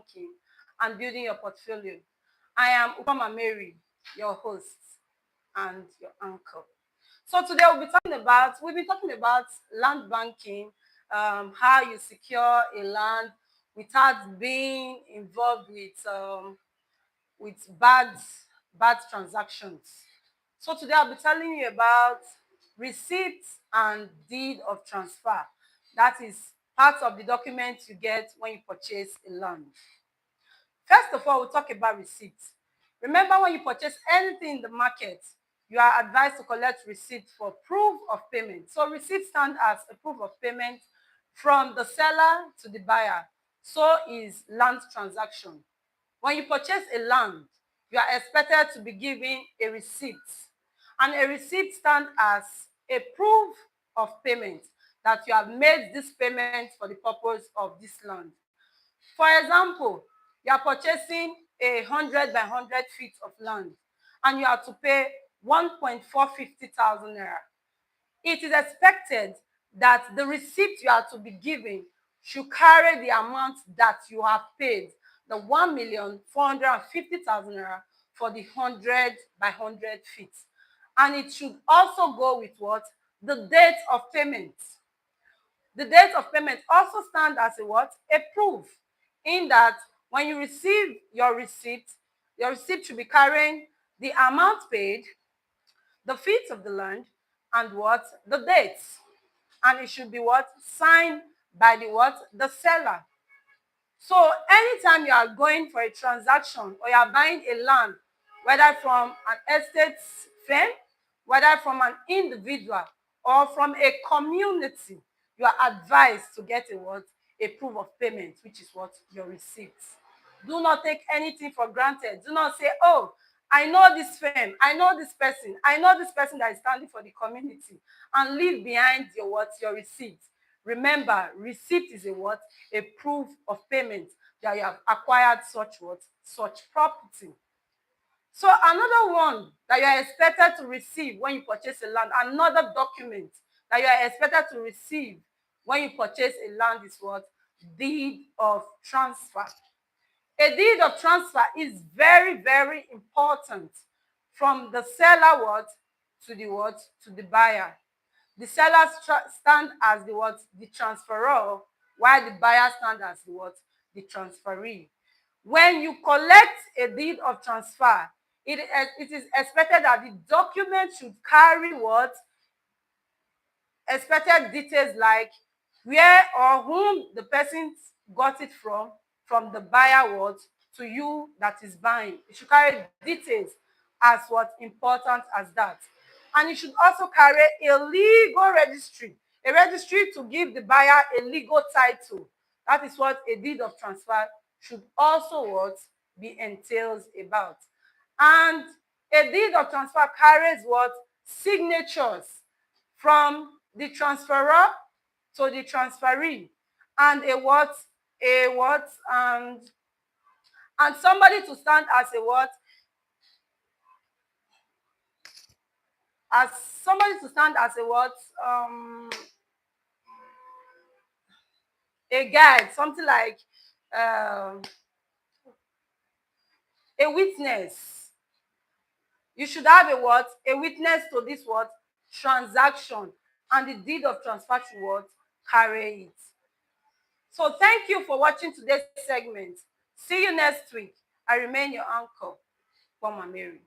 banking and building your portfolio. I am Mama Mary, your host and your uncle. So today we've been talking about land banking, how you secure a land without being involved with bad transactions. So today I'll be telling you about receipt and deed of transfer. That is part of the document you get when you purchase a land. First of all, we'll talk about receipts. Remember, when you purchase anything in the market, you are advised to collect receipt for proof of payment. So receipt stands as a proof of payment from the seller to the buyer. So is land transaction. When you purchase a land, you are expected to be given a receipt. And a receipt stands as a proof of payment that you have made this payment for the purpose of this land. For example, you are purchasing 100 by 100 feet of land and you have to pay 1,450,000 naira. It is expected that the receipt you are to be given should carry the amount that you have paid, the 1,450,000 naira for the 100 by 100 feet. And it should also go with what? The date of payment. The date of payment also stands as a what? A proof, in that when you receive your receipt should be carrying the amount paid, the feet of the land, and what? The dates. And it should be what? Signed by the what? The seller. So anytime you are going for a transaction or you are buying a land, whether from an estate firm, whether from an individual or from a community, you are advised to get a what? A proof of payment, which is what? Your receipt. Do not take anything for granted. Do not say, oh, I know this firm, I know this person that is standing for the community, and leave behind your what? Your receipt. Remember, receipt is a what? A proof of payment that you have acquired such what? Such property. So another one that you are expected to receive when you purchase a land, another document that you are expected to receive when you purchase a land is what? Deed of transfer. A deed of transfer is very, very important from the seller what? To the what? To the buyer. The seller stand as the what? The transferor, while the buyer stand as the what? The transferee. When you collect a deed of transfer, it is expected that the document should carry what? Expected details like where or whom the person got it from the buyer what? To you that is buying. It should carry details as what? Important as that. And it should also carry a legal registry, a registry to give the buyer a legal title. That is what a deed of transfer should also what? Be entails about. And a deed of transfer carries what? Signatures from the transferor to the transferee, and a what? And somebody to stand as a what? As somebody to stand as a what? A guide, something like a witness. You should have a what? A witness to this what? Transaction. And the deed of transfer should what? Carry it. So thank you for watching today's segment. See you next week. I remain your uncle, Mama Mary.